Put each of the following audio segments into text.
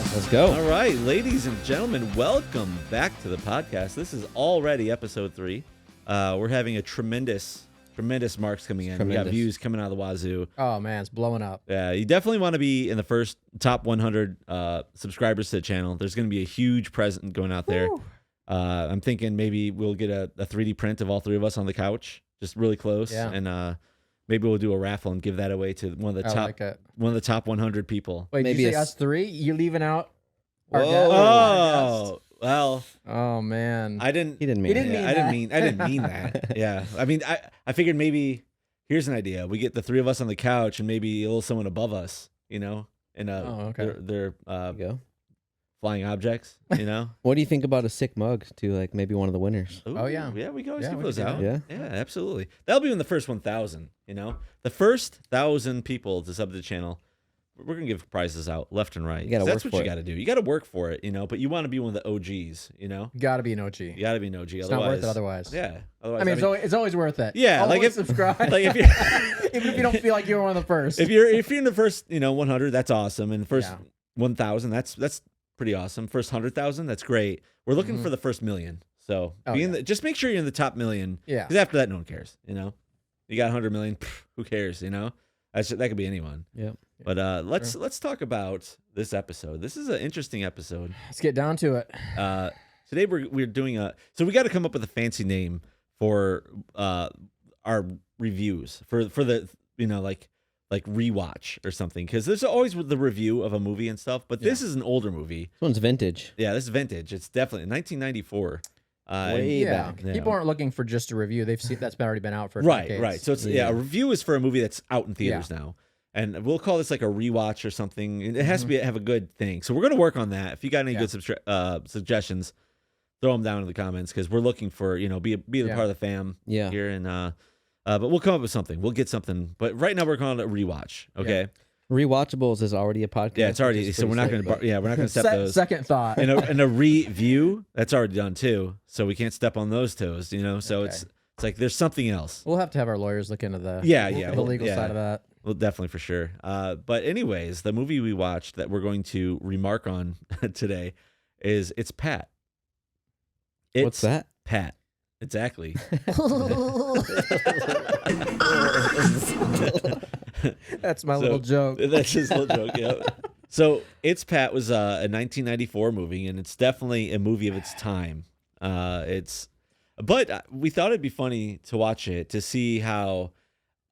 podcast. Let's go. All right, ladies and gentlemen, welcome back to the podcast. This is already episode 3. We're having a tremendous marks coming in. We got views coming out of the wazoo. Oh, man, it's blowing up. Yeah, you definitely want to be in the first top 100 subscribers to the channel. There's going to be a huge present going out there. I'm thinking maybe we'll get a 3D print of all three of us on the couch, just really close. Yeah. And maybe we'll do a raffle and give that away to one of the top 100 people. Wait, maybe did you say us three? You leaving out our guest? Oh, well. Oh, man. I didn't mean I didn't mean that. Yeah. I mean, I figured maybe here's an idea. We get the three of us on the couch and maybe a little someone above us, you know, and they're go. flying objects, you know. What do you think about a sick mug to like maybe one of the winners? Ooh, Oh, yeah. Yeah, we can always Yeah, give we those can do out. that. Yeah, absolutely. That'll be in the first 1,000, you know. The first 1,000 people to sub to the channel, we're going to give prizes out left and right. You gotta That's work what for you it. got to do. You got to work for it, you know, but you want to be one of the OGs, you know. You got to be an OG. You got to be an OG. It's not worth it otherwise. Yeah. Otherwise, I mean, it's always worth it. Yeah, always like if subscribe. like if you're even if you don't feel like you were one of the first. if you're in the first, you know, 100, that's awesome. And the first Yeah. 1,000, that's pretty awesome. First 100,000, that's great. We're looking for the first million. So just make sure you're in the top million. Yeah. Because after that, no one cares. You know, you got 100 million. Who cares? You know, that could be anyone. Yep. But let's talk about this episode. This is an interesting episode. Let's get down to it. Today we're doing so we got to come up with a fancy name for our reviews for the, you know, like rewatch or something, because there's always the review of a movie and stuff, but this is an older movie. This one's vintage. Yeah, this is vintage. It's definitely 1994. Way Yeah. back. Yeah. People aren't looking for just a review. They've seen that's already been out for Right, decades. right. So it's a review is for a movie that's out in theaters Yeah. now, and we'll call this like a rewatch or something. It has to have a good thing. So we're gonna work on that. If you got any good suggestions, throw them down in the comments, because we're looking for, you know, be the part of the fam here, and but we'll come up with something. We'll get something. But right now we're calling it a rewatch. Okay. Yeah. Rewatchables is already a podcast. Yeah, it's already. So we're not going to. We're not going to step those. Second thought. And a review, that's already done too. So we can't step on those toes. You know. So it's like there's something else. We'll have to have our lawyers look into the the legal side of that. Well, definitely for sure. But anyways, the movie we watched that we're going to remark on today is It's Pat. What's that? Pat. Exactly. That's my little joke. That's his little joke. Yeah. So It's Pat was a 1994 movie, and it's definitely a movie of its time. But we thought it'd be funny to watch it, to see how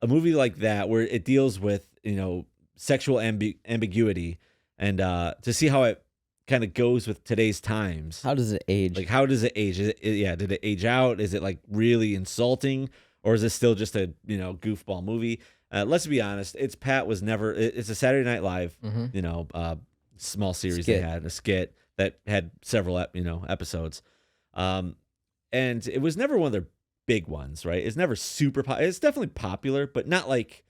a movie like that, where it deals with, you know, sexual ambiguity, and to see how it kind of goes with today's times. How does it age? Like, how does it age? Did it age out? Is it like really insulting, or is it still just a, you know, goofball movie? Let's be honest. It's Pat was never. It's a Saturday Night Live, you know, small series they had, a skit that had several, episodes, and it was never one of their big ones, right? It's never super. It's definitely popular, but not like,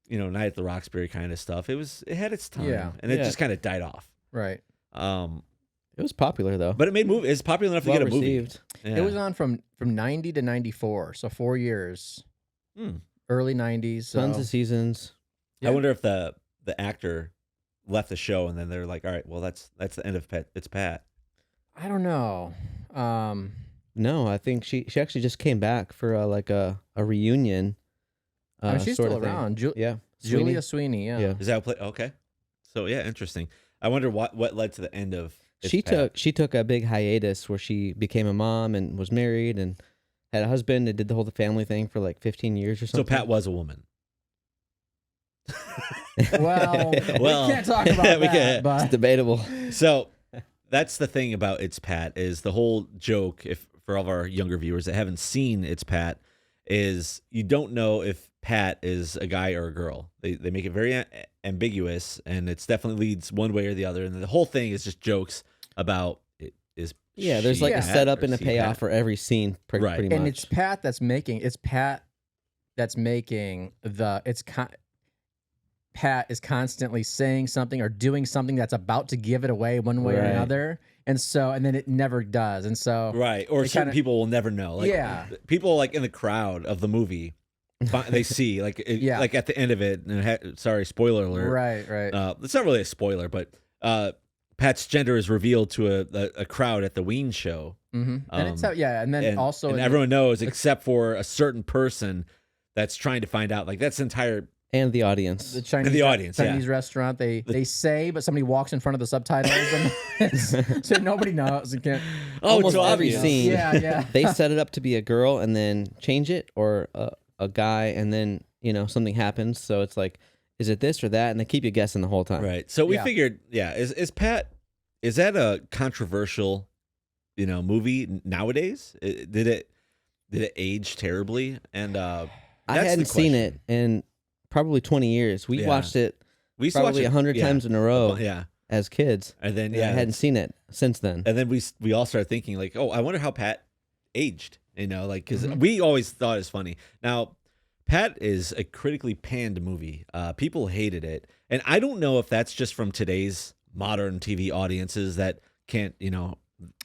you know, Night at the Roxbury kind of stuff. It had its time, and it just kind of died off. Right. It was popular though. But it made movie. It's popular enough to get a movie. Received. Yeah. It was on from 90 to 94, so 4 years. Early 90s. So. Tons of seasons. I wonder if the actor left the show and then they're like, all right, well, that's the end of Pat. It's Pat. I don't know. No, I think she actually just came back for a reunion. I mean, she's sort still of thing. around. Yeah, Julia Sweeney. Yeah. Is that okay? So yeah, interesting. I wonder what led to the end of. She took a big hiatus where she became a mom and was married and had a husband and did the whole family thing for like 15 years or something. So Pat was a woman. Well, we can't talk about that. But It's debatable. So that's the thing about It's Pat, is the whole joke, if for all of our younger viewers that haven't seen It's Pat, is you don't know if Pat is a guy or a girl. They make it very ambiguous, and it's definitely leads one way or the other. And the whole thing is just jokes about it is. Yeah, there's like a Pat setup or and a she payoff Pat? for every scene, pretty much. and it's Pat that's making Pat is constantly saying something or doing something that's about to give it away one way or another, and then it never does, and so Right, or certain people will never know. Like, people like in the crowd of the movie, they see like like at the end of it. And sorry, spoiler alert. Right. It's not really a spoiler, but Pat's gender is revealed to a crowd at the Ween show. And it's and then also and everyone knows except for a certain person that's trying to find out. Like that's the entire and the audience. the Chinese restaurant. They say, but somebody walks in front of the subtitles, and so nobody knows. You can't. Almost it's every obvious. scene. Yeah. They set it up to be a girl and then change it, or a guy, and then something happens. So it's like, is it this or that? And they keep you guessing the whole time. Right. So we figured, is Pat? Is that a controversial, movie nowadays? Did it age terribly? And I hadn't seen it in probably 20 years. We watched it probably 100 times in a row. As kids, and then I hadn't seen it since then. And then we all started thinking like, oh, I wonder how Pat aged. Because we always thought it was funny. Now, Pat is a critically panned movie. People hated it, and I don't know if that's just from today's modern TV audiences that can't,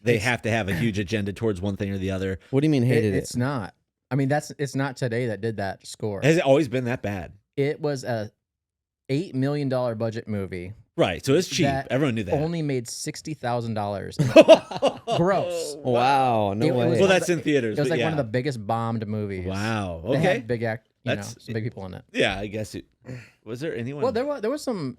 they have to have a huge agenda towards one thing or the other. What do you mean hated it? It's not. I mean, it's not today that did that score. Has it always been that bad? It was a $8 million budget movie. Right, so it's cheap. Everyone knew that. Only made $60,000 gross. Wow, no way. Well, that's in theaters. It was like one of the biggest bombed movies. Wow. They Okay. had big some big people in it. Yeah, I guess it. Was there anyone? Well, there was some.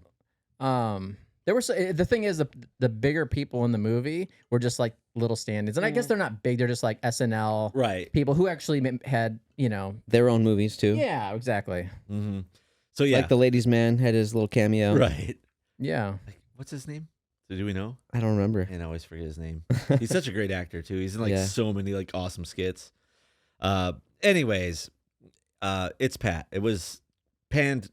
The thing is, the bigger people in the movie were just like little stand-ins, and I guess they're not big. They're just like SNL people who actually had their own movies too. Yeah, exactly. Mm-hmm. So yeah, like the Ladies' Man had his little cameo. Right. Yeah. Like, what's his name? Do we know? I don't remember. And I always forget his name. He's such a great actor too. He's in like so many like awesome skits. Anyways, it's Pat. It was panned.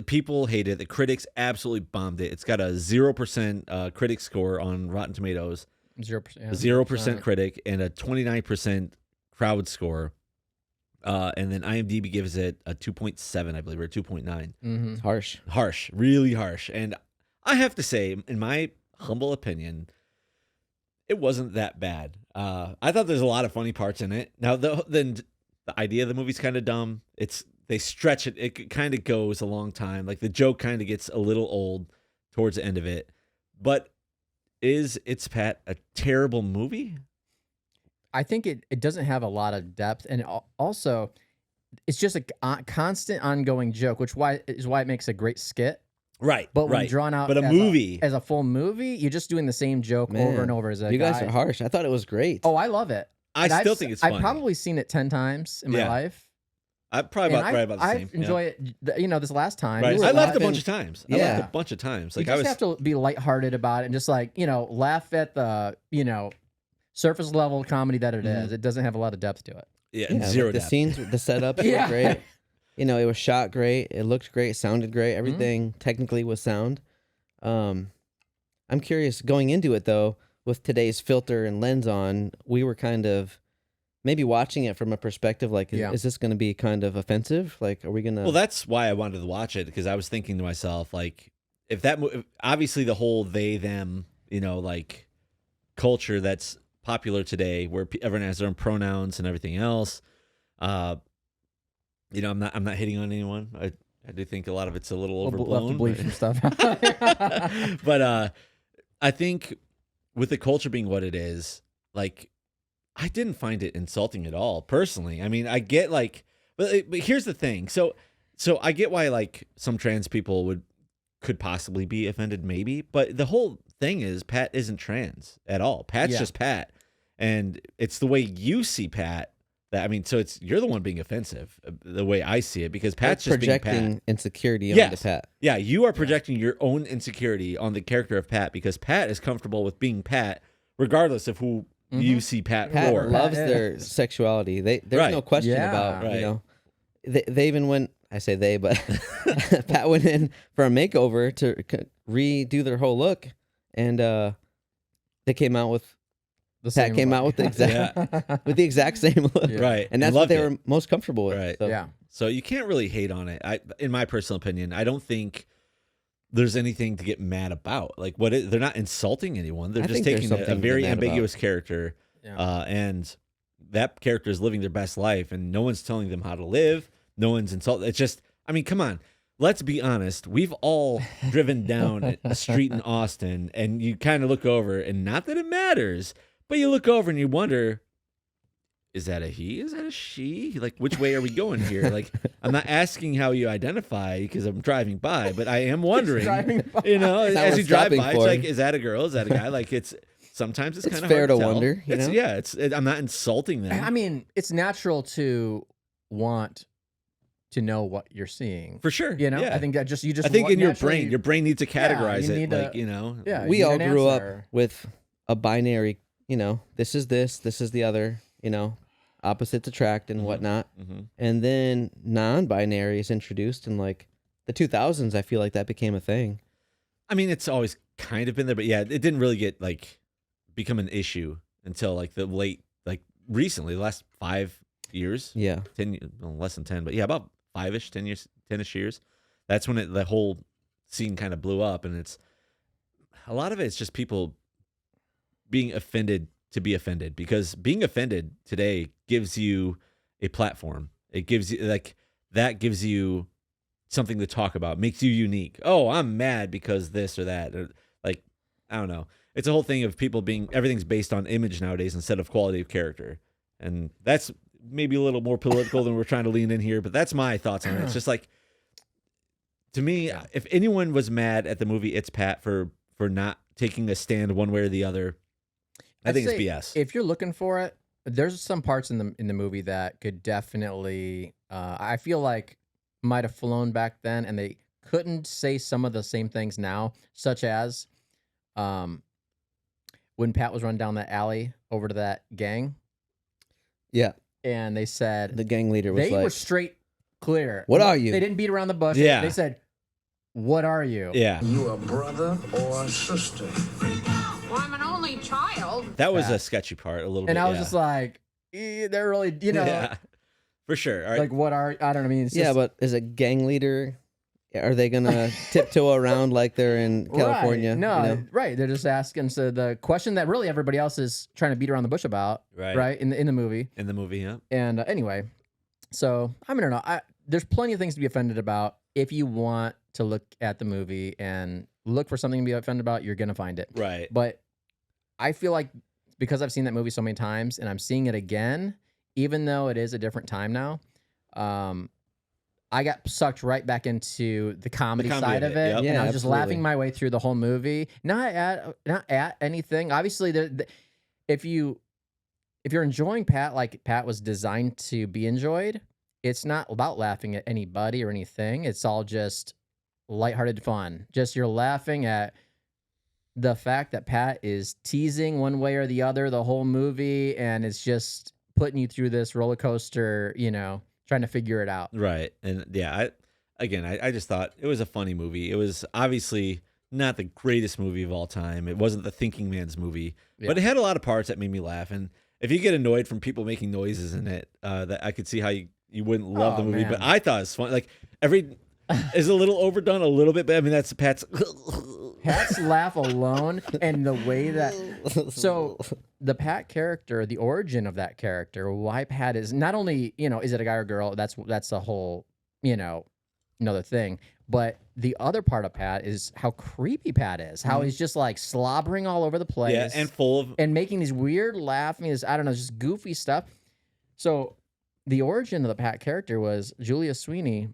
People hated it. The critics absolutely bombed it. It's got a 0% critic score on Rotten Tomatoes. 0% critic and a 29% crowd score. And then IMDb gives it a 2.7, I believe, or 2.9. Mm-hmm. It's harsh. Harsh, really harsh. And I have to say, in my humble opinion, it wasn't that bad. I thought there's a lot of funny parts in it. Now, the idea of the movie's kind of dumb. They stretch it. It kind of goes a long time. Like the joke kind of gets a little old towards the end of it. But is It's Pat a terrible movie? I think it doesn't have a lot of depth, and also it's just a constant ongoing joke, which is why it makes a great skit. Right. But when drawn out, but as a full movie, you're just doing the same joke over and over as a You guy. guys are harsh. I thought it was great. Oh, I love it. I still think it's funny. I've probably seen it 10 times in my life. I'm probably about the same. I enjoy it. This last time, right. I laughed a bunch of times. Yeah. I laughed a bunch of times. Like you just have to be lighthearted about it and just like laugh at the surface level comedy that it is. It doesn't have a lot of depth to it. Yeah, and zero the depth. scenes, the setups were great. It was shot great. It looked great. It sounded great. Everything technically was sound. I'm curious going into it though, with today's filter and lens on, we were kind of maybe watching it from a perspective like, is this going to be kind of offensive? Like, are we going to? Well, that's why I wanted to watch it, because I was thinking to myself, like, if that obviously the whole they them, like culture that's popular today, where everyone has their own pronouns and everything else. I'm not hitting on anyone. I do think a lot of it's a little overblown. We'll have to bleep some stuff. But I think with the culture being what it is, like, I didn't find it insulting at all, personally. I mean, I get but here's the thing. So I get why like some trans people could possibly be offended, maybe. But the whole thing is Pat isn't trans at all. Pat's just Pat, and it's the way you see Pat. So you're the one being offensive, the way I see it, because Pat's just projecting being Pat. Insecurity onto Pat. Yeah, you are projecting your own insecurity on the character of Pat, because Pat is comfortable with being Pat, regardless of who you see Pat for. Loves their sexuality. There's no question about. They even went. I say they, but Pat went in for a makeover to redo their whole look, and they came out with. Pat came out with the exact same look, right? And that's what they were most comfortable with, right? So. So you can't really hate on it. In my personal opinion, I don't think there's anything to get mad about. Like they're not insulting anyone. They're just taking a very ambiguous character, and that character is living their best life, and no one's telling them how to live. No one's insulting. It's just, I mean, come on. let's be honest. We've all driven down a street in Austin, and you kind of look over, and not that it matters, but you look over and you wonder, is that a he? Is that a she? Like, which way are we going here? Like, I'm not asking how you identify because I'm driving by, but I am wondering, you know, as you drive by, it's like, is that a girl? Is that a guy? Like, sometimes it's kind of fair hard to tell. wonder. You know? Yeah, I'm not insulting them. I mean, it's natural to want to know what you're seeing. For sure. You know, yeah. I think that I think in your brain needs to categorize it. to, Like, you know. Yeah, We you all need an grew up answer. with a binary, you know, this is this is the other, you know, opposites attract and whatnot. Mm-hmm. And then non-binary is introduced in like the 2000s. I feel like that became a thing. I mean, it's always kind of been there, but yeah, it didn't really get like become an issue until like the late, like recently, the last 5 years. Yeah. 10, well, less than 10, but yeah, about 5-ish, 10-ish years. That's when the whole scene kind of blew up, and it's a lot of it's just people being offended to be offended, because being offended today gives you a platform. It gives you that gives you something to talk about, makes you unique. Oh, I'm mad because this or that. Or, like, I don't know. It's a whole thing of people everything's based on image nowadays instead of quality of character. And that's maybe a little more political than we're trying to lean in here, but that's my thoughts on it. It's just like, to me, if anyone was mad at the movie It's Pat for not taking a stand one way or the other, I think it's BS. If you're looking for it, there's some parts in the movie that could definitely, I feel like, might have flown back then, and they couldn't say some of the same things now, such as when Pat was running down that alley over to that gang. Yeah. And they said The gang leader was they like, were straight clear. What are you? They didn't beat around the bush. Yeah. They said, what are you? Yeah. You a brother or a sister? Well, I'm an only child. That was a sketchy part a little bit. And I was yeah. just like, they're really, you know, Yeah. For sure. All right. like what are, I don't know. I mean, it's yeah, just, but as a gang leader, are they going to tiptoe around like they're in California? Right. No, you know? right. They're just asking. So the question that really everybody else is trying to beat around the bush about, Right. in the movie. In the movie, yeah. And anyway, so I don't know. There's plenty of things to be offended about. If you want to look at the movie and look for something to be offended about, you're gonna find it. Right. But I feel like because I've seen that movie so many times and I'm seeing it again, even though it is a different time now, I got sucked right back into the comedy side of it. Yep. Yeah, And I was just absolutely. laughing my way through the whole movie. Not at anything. Obviously, if you're enjoying Pat like Pat was designed to be enjoyed, it's not about laughing at anybody or anything. It's all just lighthearted fun. Just you're laughing at the fact that Pat is teasing one way or the other the whole movie, and it's just putting you through this roller coaster, you know, trying to figure it out. Right. And yeah, I just thought it was a funny movie. It was obviously not the greatest movie of all time. It wasn't the thinking man's movie, but it had a lot of parts that made me laugh. And if you get annoyed from people making noises in it, that I could see how you wouldn't love the movie. Man. But I thought it was fun. Like is a little overdone a little bit, but I mean that's Pat's laugh alone and the way that so the Pat character, the origin of that character, why Pat is not only, you know, is it a guy or girl? That's a whole, you know, another thing. But the other part of Pat is how creepy Pat is. How he's just like slobbering all over the place. Yeah, and full of and making these weird laughing, I don't know, just goofy stuff. So the origin of the Pat character was Julia Sweeney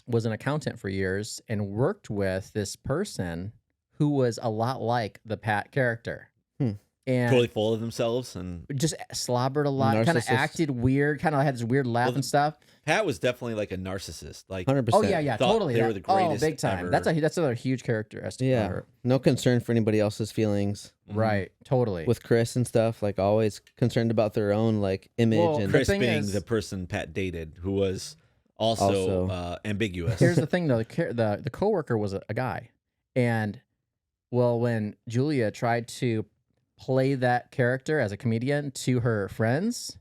was an accountant for years and worked with this person who was a lot like the Pat character. And totally full of themselves, and just slobbered a lot, kind of Narcissist. acted weird, kind of had this weird laugh and stuff. Pat was definitely like a narcissist. Like 100%. Oh yeah, thought totally. they were the greatest big time. ever. That's another huge characteristic. Yeah. of her. No concern for anybody else's feelings. Right. Totally. With Chris and stuff, like always concerned about their own like image. Well, and Chris thing being is- the person Pat dated, who was also ambiguous. Here's the thing, though. The coworker was a guy, and well, when Julia tried to play that character as a comedian to her friends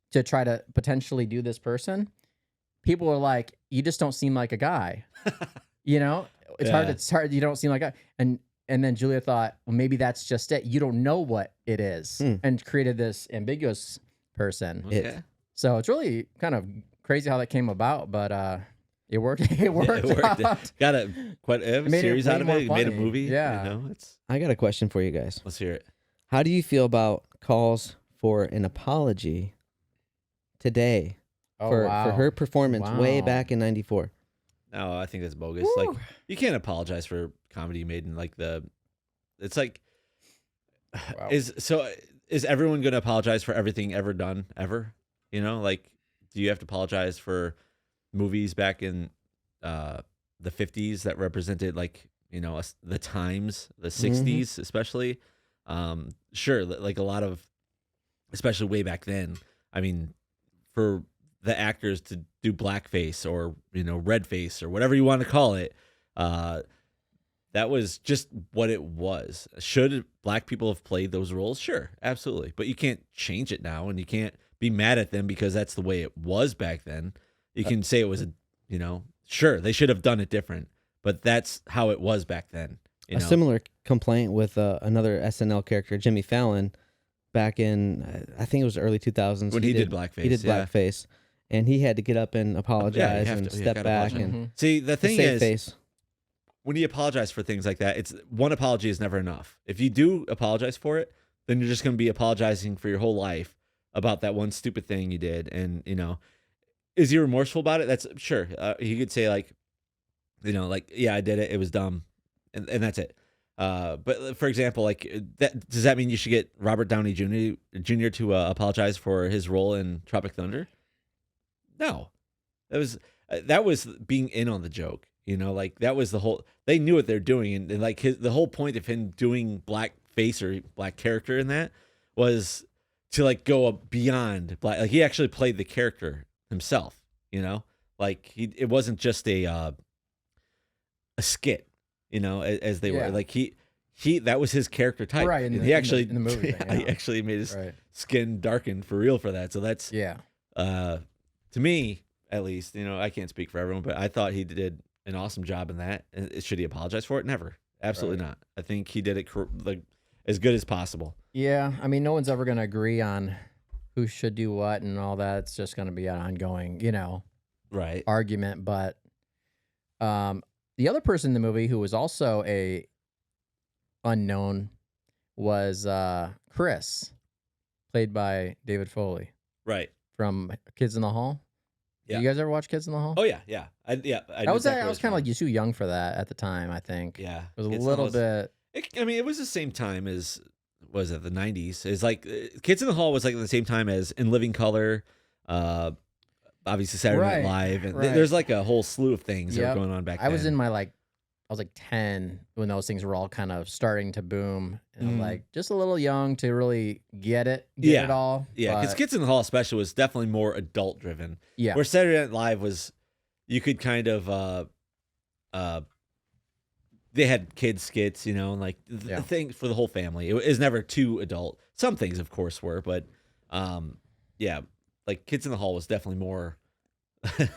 to try to potentially do this person, people were like, "You just don't seem like a guy." You know, it's hard. Yeah. It's hard. You don't seem like a and then Julia thought, well, maybe that's just it. You don't know what it is, and created this ambiguous person. Okay. So it's really kind of crazy how that came about, but It worked. It worked. It worked. Out. Got quite a It made it series way out of more it. Made a funny. movie. Yeah. You know, I got a question for you guys. let's hear it. How do you feel about calls for an apology today Oh, for wow. her performance way Wow. back in '94? No, I think that's bogus. Like, you can't apologize for comedy made in like the. It's like, Wow. is everyone going to apologize for everything ever done ever? You know, like, do you have to apologize for movies back in the 50s that represented like, you know, the times, the 60s especially? Sure, like a lot of, especially way back then. I mean, for the actors to do blackface or, you know, red face or whatever you want to call it, that was just what it was. Should black people have played those roles? Sure, absolutely. But you can't change it now, and you can't be mad at them because that's the way it was back then. You can say it was sure, they should have done it different, but that's how it was back then. You A know? similar complaint with another SNL character, Jimmy Fallon, back in I think it was early 2000s. When he did blackface. He did yeah. blackface, and he had to get up and apologize have and to. You step gotta back apologize. and See, the thing save is, face. when you apologize for things like that, it's one apology is never enough. If you do apologize for it, then you're just going to be apologizing for your whole life about that one stupid thing you did. And, you know, is he remorseful about it? That's sure. He could say like, you know, like, yeah, I did it. It was dumb. And that's it. But for example, like does that mean you should get Robert Downey Jr. to apologize for his role in Tropic Thunder? No, that was being in on the joke. You know, like that was the whole. They knew what they're doing, and like the whole point of him doing black face or black character in that was to like go beyond black. Like he actually played the character himself. You know, like it wasn't just a skit. You know, as they were like he that was his character type, Right, and he actually in the movie, he actually made his Right. skin darken for real for that. So that's Yeah. to me at least. You know, I can't speak for everyone, but I thought he did an awesome job in that. And should he apologize for it? Never, absolutely not. I think he did it like as good as possible. Yeah. I mean, no one's ever going to agree on who should do what and all that. It's just going to be an ongoing, you know, Right. argument. But the other person in the movie who was also a unknown was Chris, played by David Foley Right. from Kids in the Hall. Yeah. You guys ever watch Kids in the Hall? Oh yeah. Yeah. I I was kind of like you too young for that at the time. I think. Yeah. It was a Kids in the little Hall bit. I mean, it was the same time as was it the 90s? It's like Kids in the Hall was like at the same time as In Living Color, obviously Saturday Night Right, Live, and right. there's like a whole slew of things that Yep. were going on back I then. was in my I was like 10 when those things were all kind of starting to boom, and I'm like just a little young to really get it all. Yeah, because but- Kids in the Hall especially was definitely more adult driven. yeah, Where Saturday Night Live was, you could kind of they had kids skits, you know, and like the thing for the whole family. It was never too adult. Some things, of course, were, but yeah, like Kids in the Hall was definitely more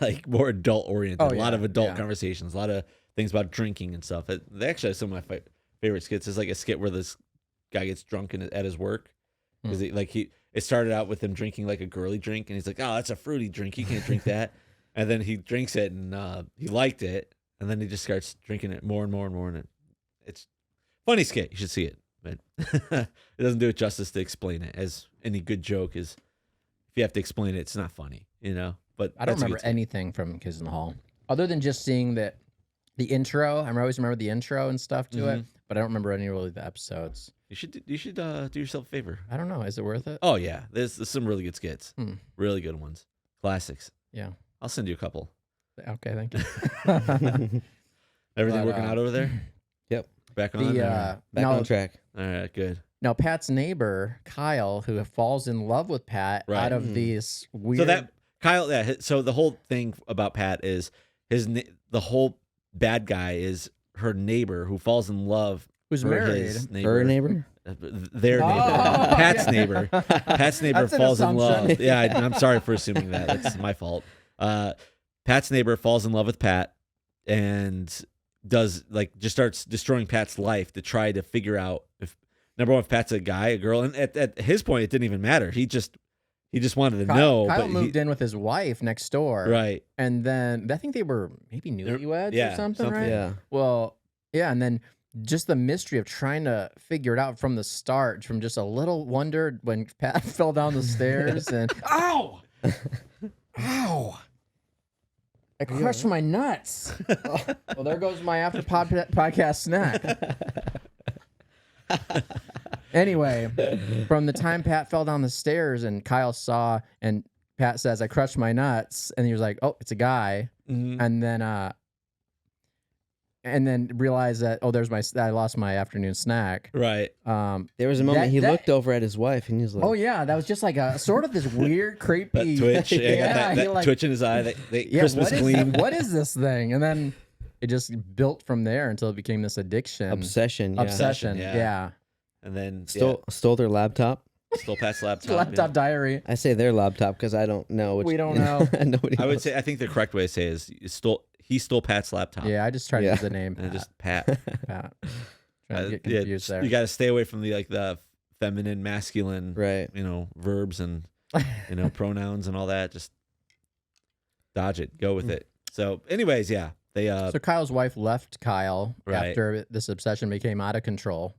like more adult oriented. Oh, a lot yeah, of adult yeah. conversations, a lot of things about drinking and stuff. They actually have some of my favorite skits. Is like a skit where this guy gets drunk at his work because it started out with him drinking like a girly drink, and he's like, "Oh, that's a fruity drink. You can't drink that." And then he drinks it, and he liked it, and then he just starts drinking it more and more and more, and it's funny skit. You should see it, but it doesn't do it justice to explain it. As any good joke is, if you have to explain it, it's not funny, you know. But I don't that's a good remember skit. anything from Kids in the Hall other than just seeing the intro. I always remember the intro and stuff to it, but I don't remember any really the episodes. You should do yourself a favor. I don't know. Is it worth it? Oh yeah, there's some really good skits, really good ones, classics. Yeah. I'll send you a couple. Okay. Thank you. Everything But, working out over there? Yep. Back on? the Back on track. All right, good. now Pat's neighbor Kyle, who falls in love with Pat Right. out of these weird. So that Kyle, yeah. So the whole thing about Pat is the whole bad guy is her neighbor who falls in love. Who's for married. his neighbor. Her neighbor? Their neighbor. Oh, Pat's yeah. neighbor. Pat's neighbor That's an falls in assumption. love. Yeah, I'm sorry for assuming that. That's my fault. Pat's neighbor falls in love with Pat and just starts destroying Pat's life to try to figure out if number one, if Pat's a guy, a girl, and at his point it didn't even matter. He He just wanted to know. Kyle but moved in with his wife next door. Right. And then I think they were maybe newlyweds or something, right? Yeah. Well, yeah. And then just the mystery of trying to figure it out from the start, from just a little wonder when Pat fell down the stairs and, ow! Ow! I crushed my nuts. Well, there goes my after podcast snack. Anyway, from the time Pat fell down the stairs and Kyle saw, and Pat says, I crushed my nuts. And he was like, oh, it's a guy. And then realized that, oh, I lost my afternoon snack. Right. There was a moment he looked over at his wife and he was like, oh yeah, that was just like a sort of this weird, creepy That twitch. yeah, that twitch in his eye. That Christmas what is gleam. what is this thing? And then it just built from there until it became this addiction. obsession. Yeah. Obsession. Yeah. And then Stole their laptop. stole Pat's laptop. Laptop diary. I say their laptop because I don't know. We don't know. Nobody I would knows. say, I think the correct way to say is he stole Pat's laptop. Yeah, I just tried to use the name And Pat. just Pat. Pat. Trying to get confused there. You got to stay away from the feminine, masculine, Right. verbs and pronouns and all that. Just dodge it. Go with it. So, anyways, yeah, they So Kyle's wife left Kyle Right. after this obsession became out of control.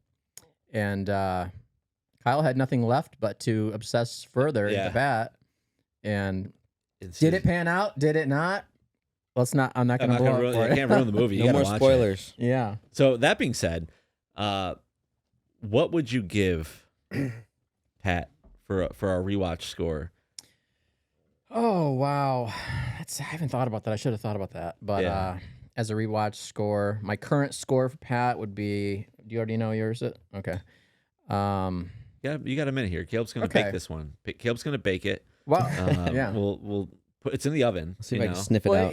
And Kyle had nothing left but to obsess further Yeah. into Pat. And it's- did it pan out? Did it not? I'm not going to blow it for I you. can't ruin the movie. You No gotta more watch it. spoilers. Yeah. So that being said, what would you give Pat for our rewatch score? Oh, wow. I haven't thought about that. I should have thought about that. But Yeah. as a rewatch score, my current score for Pat would be, do you already know yours? Okay. Yeah, you got a minute here. Caleb's gonna Okay. bake this one. Caleb's gonna bake it. Well, yeah. We'll put it's in the oven. See if I you can know. sniff it Well,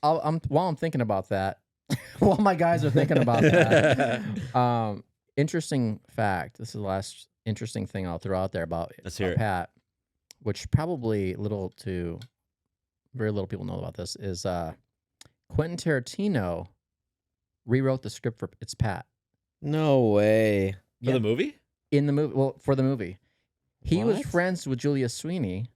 out. while I'm thinking about that, while my guys are thinking about that, interesting fact. This is the last interesting thing I'll throw out there about Let's hear it. Pat, which probably very little people know about this, is Quentin Tarantino rewrote the script for It's Pat. No way. For the movie? In the movie, well, for the movie. He was What? friends with Julia Sweeney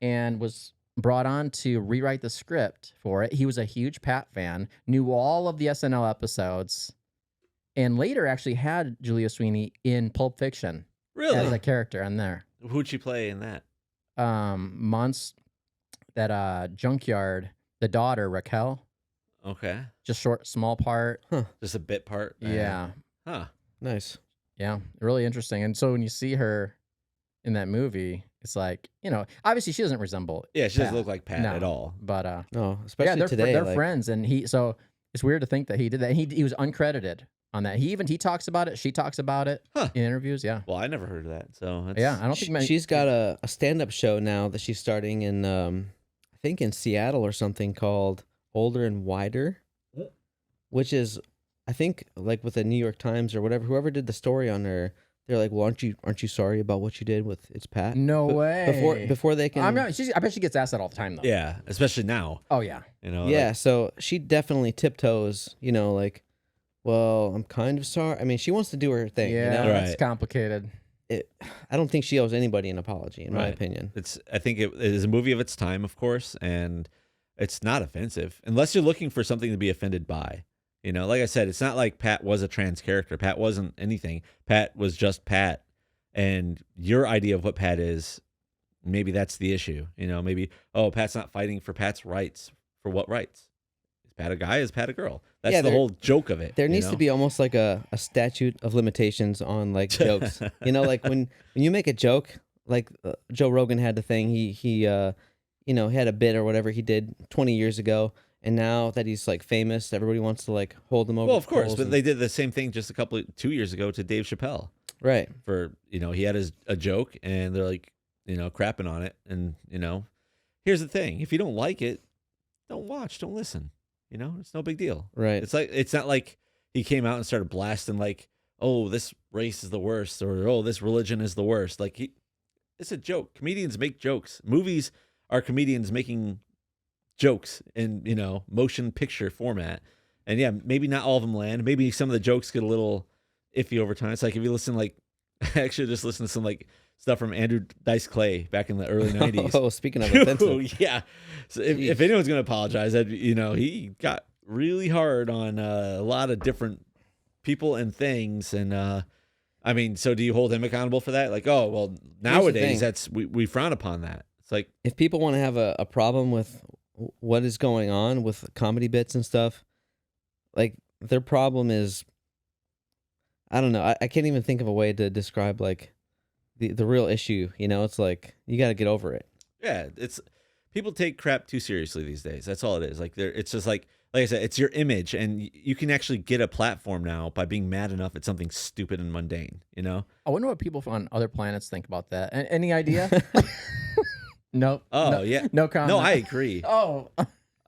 and was brought on to rewrite the script for it. He was a huge Pat fan, knew all of the SNL episodes, and later actually had Julia Sweeney in Pulp Fiction Really? as a character on there. Who'd she play in that? Junkyard, the daughter, Raquel, Okay. just small part. Just a bit part. Yeah. Huh. Nice. Yeah, really interesting. And so when you see her in that movie, it's like, obviously she doesn't resemble Yeah, she doesn't Pat. look like Pat No. at all. but No, yeah, especially they're today. they're like, friends, and so it's weird to think that he did that. He was uncredited on that. He talks about it. She talks about it Huh. in interviews. Yeah, Well, I never heard of that. So that's, yeah. I don't think many, She's got a stand-up show now that she's starting in, I think in Seattle or something called Older and Wider, which is, I think, like with the New York Times or whatever, whoever did the story on her, they're like, well, aren't you sorry about what you did with It's Pat? No way. Before they can. I bet she gets asked that all the time though. Yeah, especially now. Oh yeah. Yeah, like- so she definitely tiptoes, like, well, I'm kind of sorry. I mean, she wants to do her thing. Yeah, Right. it's complicated. I don't think she owes anybody an apology, in my Right. opinion. I think it is a movie of its time, of course, and it's not offensive unless you're looking for something to be offended by. Like I said, it's not like Pat was a trans character. Pat wasn't anything. Pat was just Pat, and your idea of what Pat is, maybe that's the issue. Maybe Pat's not fighting for Pat's rights. For what rights? Is Pat a guy? Is Pat a girl? That's the whole joke of it. There needs to be almost like a statute of limitations on like jokes. Like when you make a joke, like Joe Rogan had the thing. He had a bit or whatever he did 20 years ago, and now that he's like famous, everybody wants to like hold him over. Well, of the course, coals but and- they did the same thing just 2 years ago to Dave Chappelle. right. For he had a joke, and they're like crapping on it, and here's the thing: if you don't like it, don't watch, don't listen. It's no big deal. Right. It's not like he came out and started blasting like, oh, this race is the worst, or oh, this religion is the worst. Like it's a joke. Comedians make jokes. Movies are comedians making jokes in motion picture format. And yeah, maybe not all of them land. Maybe some of the jokes get a little iffy over time. It's like if you listen, like I actually just listened to some like stuff from Andrew Dice Clay back in the early 90s. Oh, speaking of offensive. Yeah. So if anyone's going to apologize, that he got really hard on a lot of different people and things. And I mean, so do you hold him accountable for that? Like, oh, well, nowadays we frown upon that. It's like, if people want to have a problem with what is going on with comedy bits and stuff, like their problem is, I don't know. I can't even think of a way to describe like the real issue. It's like you got to get over it. yeah, it's people take crap too seriously these days. That's all it is. Like it's just like I said, it's your image, and you can actually get a platform now by being mad enough at something stupid and mundane. I wonder what people on other planets think about that. Any idea? Nope. Oh, yeah. No comment. No, I agree. Oh,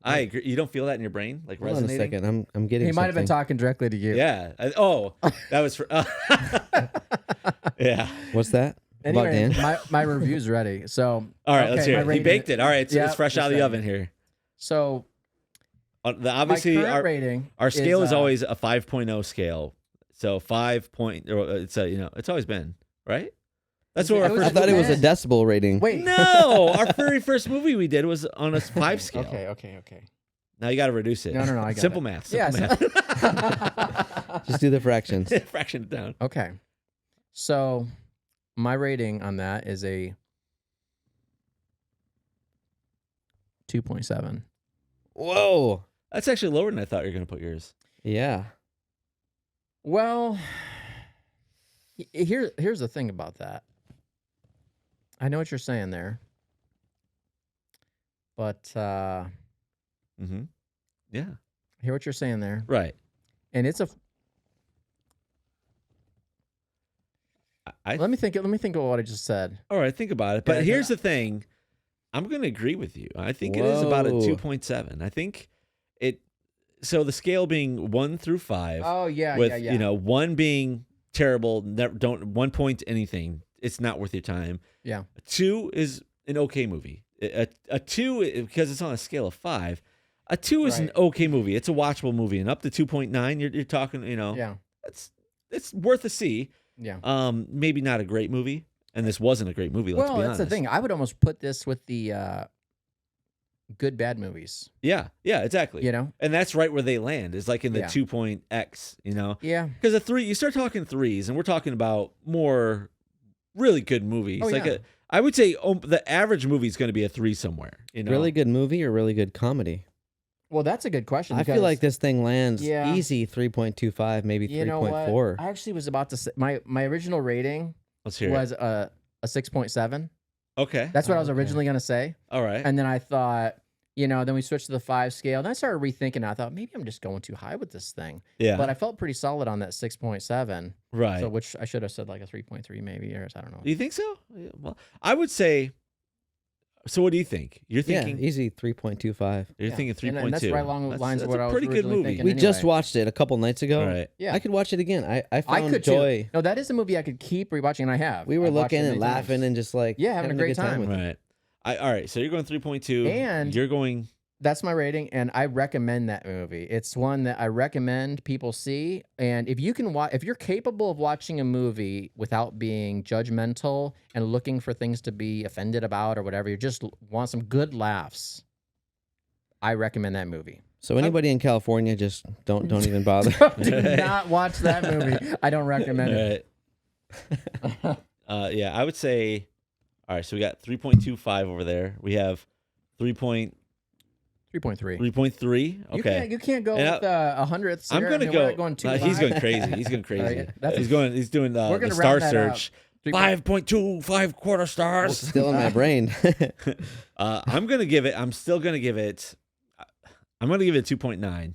I agree. You don't feel that in your brain, like Hold on a resonating? second. I'm getting. he might have been something. talking directly to you. Yeah. That was for. Yeah. What's that? About Anyway, Dan? my review's ready. So All right, let's okay, hear my it. He rating- baked it. All right, Yeah, it's fresh out of the just oven here. So Obviously, my current rating. our scale is uh, always a 5.0 scale. So 5 point. It's it's always been right. That's what It our was- I first. thought it was a Man. decibel rating. Wait. No, our very first movie we did was on a 5 scale. Okay. Now you got to reduce it. No, I got Simple it. math. Yes. Simple math. Just do the fractions. Fraction it down. Okay. So my rating on that is a 2.7. Whoa. That's actually lower than I thought you were going to put yours. Yeah. Well, here's the thing about that. I know what you're saying there, but Mm-hmm. Yeah. I hear what you're saying there, Right. and it's a. I Let me think of what I just said. All right, think about it. But Yeah, here's the thing. I'm going to agree with you. I think it is about a Whoa. 2.7. I think so the scale being 1 through 5 Oh yeah, with, yeah. 1 being terrible, don't 1 point anything. It's not worth your time. Yeah. 2 is an okay movie. A 2, because it's on a scale of 5, a 2 is an Right. okay movie. It's a watchable movie. And up to 2.9, you're talking, Yeah. it's worth a see. Yeah. Maybe not a great movie. And this wasn't a great movie, let's Well, be that's honest. the thing. I would almost put this with the good bad movies. Yeah, exactly. And that's right where they land, is like in the Yeah. 2.x, Yeah. Because a 3, you start talking 3s, and we're talking about more really good movies. Oh, like yeah. I would say the average movie is going to be a 3 somewhere. Really good movie or really good comedy? Well, that's a good question. I feel because- like this thing lands Yeah. easy 3.25, maybe You know what? 3.4. I actually was about to say my original rating Let's hear was it. a 6.7. Okay. That's what I was Okay. originally going to say. All right. And then I thought, then we switched to the 5 scale. And I started rethinking. I thought maybe I'm just going too high with this thing. yeah. But I felt pretty solid on that 6.7. right. So which I should have said like a 3.3 maybe, or I don't know. Do you think so? Yeah, well, I would say. So what do you think? You're thinking. Yeah, easy 3.25. You're Yeah. thinking 3.2. And that's right along the lines of that's what a I was pretty good originally movie. thinking. We just anyway. watched it a couple nights ago. All right. Yeah. I could watch it again. I I found could joy. too. No, that is a movie I could keep rewatching, and I have. We were I've watched it looking many and laughing times. and just like Yeah, having a great good time. with it. Right. All right. So you're going 3.2. And- you're going. That's my rating, and I recommend that movie. It's one that I recommend people see. And if you can watch, if you're capable of watching a movie without being judgmental and looking for things to be offended about or whatever, you just want some good laughs, I recommend that movie. So anybody in California, just don't even bother. Do not watch that movie. I don't recommend it. Right. Yeah, I would say. All right. So we got 3.25 over there. We have 3.3. 3.3. Okay. You can't go And with a hundredth. I'm gonna go. Going too he's high. going crazy. He's going crazy. Right, that's- He's doing We're the gonna star round that up. search. 3.2. 5.2, 5/4 stars. Still in my brain. I'm gonna give it. I'm still gonna give it. I'm gonna give it 2.9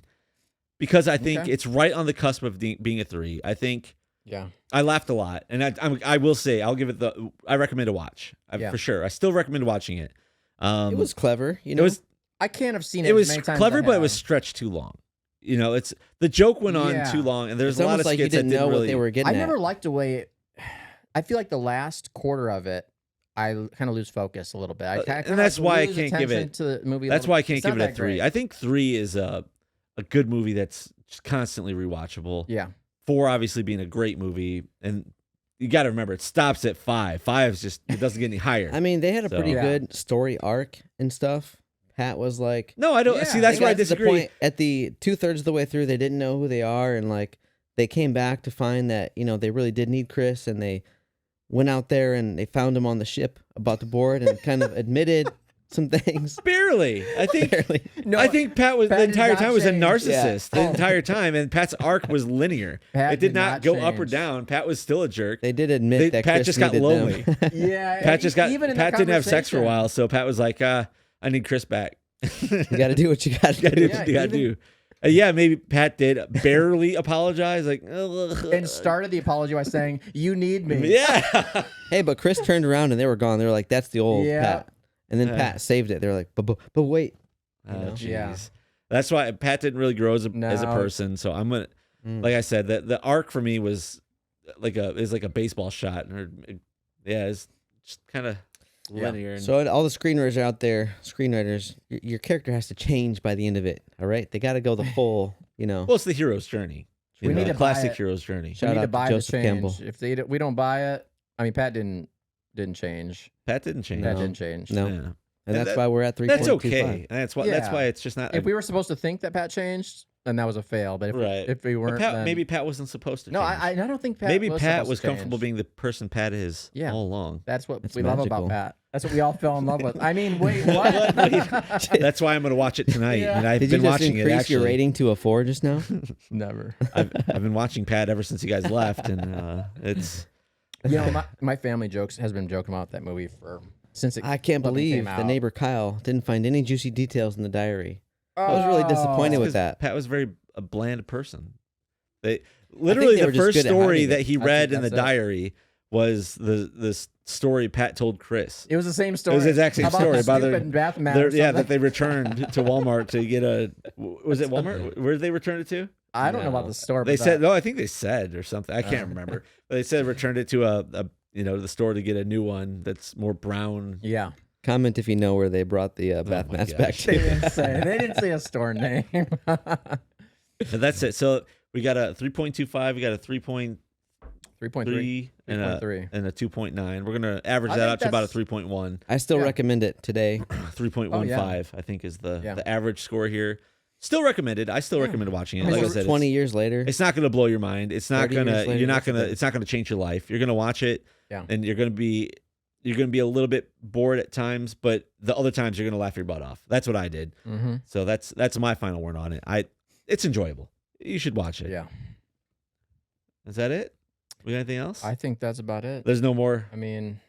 because I think Okay. it's right on the cusp of being a 3. I think Yeah. I laughed a lot, and I will say I'll give it I recommend a watch Yeah. for sure. I still recommend watching it. It was clever, you know. It was I can't have seen it. it as was many times clever, as I but it was have. stretched too long. It's the joke went on Yeah. too long, and there's It's a lot almost of like you skits that didn't didn't know really. what they were getting I at. never liked the way it. I feel like the last quarter of it, I kind of lose focus a little bit. And that's why I can't give it- to the movie. That's why I can't It's give not it a that 3. great. I think 3 is a good movie that's just constantly rewatchable. Yeah. 4 obviously being a great movie, and you got to remember it stops at 5. 5 is just, it doesn't get any higher. I mean, they had a pretty Yeah. good story arc and stuff. Pat was like, No, I don't Yeah. see. That's they where I got to the disagree. point at the 2/3 of the way through, they didn't know who they are, and like they came back to find that they really did need Chris, and they went out there and they found him on the ship about to board and kind of admitted some things. Barely. I think. Barely. No, I think Pat was Pat the did entire not time was a change. narcissist Yeah. the entire time, and Pat's arc was linear. Pat it did did not not go up or change. down. Pat was still a jerk. They did admit that Pat Chris just got needed lonely. them. Yeah, Pat just got. even in the Pat didn't have sex for a conversation. while, so Pat was like, "I need Chris back." You got to do what you got to gotta do. do what you gotta do. Yeah, maybe Pat did barely apologize, like, And started the apology by saying, "You need me." yeah. Hey, but Chris turned around and they were gone. They were like, "That's the old Yeah. Pat." And then Pat saved it. They were like, "But wait." Oh, jeez. Yeah. That's why Pat didn't really grow as a No. person. So I'm gonna, like I said, the arc for me was like a baseball shot, or it's just kind of linear. And, So all the screenwriters out there, your character has to change by the end of it. All right, they got to go the full. well, it's the hero's journey. We You know, need the to buy classic it. hero's journey. We Shout need out to to buy Joseph the change. Campbell. If we don't buy it, I mean, Pat didn't change. Pat didn't change. Pat No. didn't change. No, Yeah. and that's that- why we're at 3.25. That's okay. That's why. That's Yeah. why it's just not. If we were supposed to think that Pat changed, then that was a fail. But if Right. if we But weren't, Pat, then... maybe Pat wasn't supposed to. No, change. I don't think Pat. maybe was Pat supposed was to comfortable change. being the person Pat is Yeah. all along. That's what It's we love magical. about Pat. That's what we all fell in love with. I mean, wait, what? That's why I'm going to watch it tonight. Yeah. And I've Did you been just watching it. increase Actually, your rating to a 4 just now? Never. I've been watching Pat ever since you guys left, and it's. You know, my family has been joking about that movie since it. I can't fucking believe came the out. neighbor Kyle didn't find any juicy details in the diary. I was really disappointed with 'cause that. Pat was a bland person. Literally they were the just first good at story hiding it. that he I think read in the that's it. diary was the story Pat told Chris. It was the same story. It was the exact same How about story the about stupid bath mat or yeah, that something? they returned to Walmart to get a. Was it Walmart? Where did they return it to? I don't know about the store. They but said that- no. I think they said or something. I can't remember. But they said returned it to the store to get a new one that's more brown. Yeah. Comment if you know where they brought the bath my mats back gosh. They to. didn't say. They didn't say a store name. And that's it. So we got a 3.25. We got a 3.3 3.3. and a 3.3. and a 2.9. We're gonna average I that think out to about a that's- 3.1. I still Yeah. recommend it today. 3.15 I think is the Yeah. average score here. Still recommended. I still recommend watching it. Almost Like I said, 20 years later. it's not gonna blow your mind. It's not 30 years gonna. later, You're not that's the gonna. thing. It's not gonna change your life. You're gonna watch it, Yeah. and you're gonna be a little bit bored at times, but the other times you're gonna laugh your butt off. That's what I did. Mm-hmm. So that's my final word on it. It's enjoyable. You should watch it. Yeah. Is that it? We got anything else? I think that's about it. There's no more. I mean,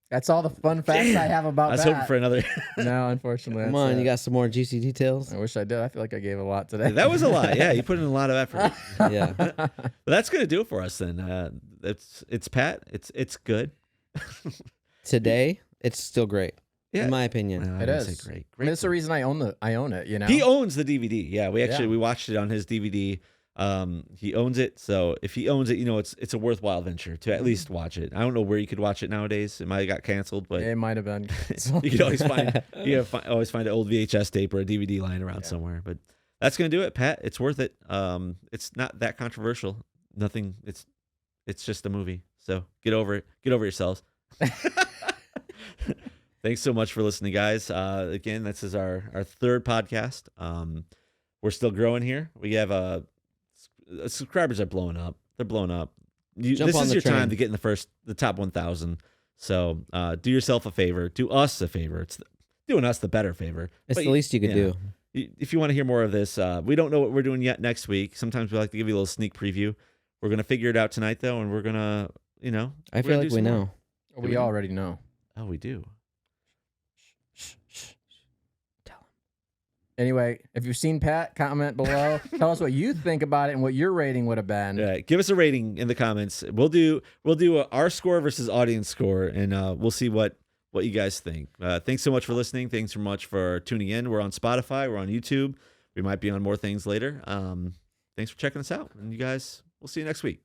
that's all the fun facts I have about I was that. hoping for another. No, unfortunately. Come that's on, it. you got some more juicy details? I wish I did. I feel like I gave a lot today. That was a lot. Yeah, you put in a lot of effort. Yeah. But that's gonna do it for us then. It's Pat. It's good. Today, it's still great, Yeah. in my opinion. I It wouldn't say is. great. I mean, that's the reason I own it. You know. He owns the DVD. Yeah, Yeah. we watched it on his DVD. He owns it, so if he owns it, it's a worthwhile venture to at least watch it. I don't know where you could watch it nowadays. It might have got canceled, but It might have been. you can always find an old VHS tape or a DVD lying around somewhere. But that's gonna do it, Pat. It's worth it. It's not that controversial. Nothing. It's just a movie. So get over it. Get over yourselves. Thanks so much for listening, guys. Again, this is our third podcast. We're still growing here. We have subscribers are blowing up. They're blowing up. Jump This on is the your train. time to get in the top 1,000. So do yourself a favor. Do us a favor. It's doing us the better favor. It's But the least you could do. If you want to hear more of this, we don't know what we're doing yet next week. Sometimes we like to give you a little sneak preview. We're gonna figure it out tonight, though, and we're gonna, I feel like we know. We already know. Oh, we do. Anyway, if you've seen Pat, comment below. Tell us what you think about it and what your rating would have been. Yeah, give us a rating in the comments. We'll do our score versus audience score, and we'll see what you guys think. Thanks so much for listening. Thanks so much for tuning in. We're on Spotify. We're on YouTube. We might be on more things later. Thanks for checking us out, and you guys, we'll see you next week.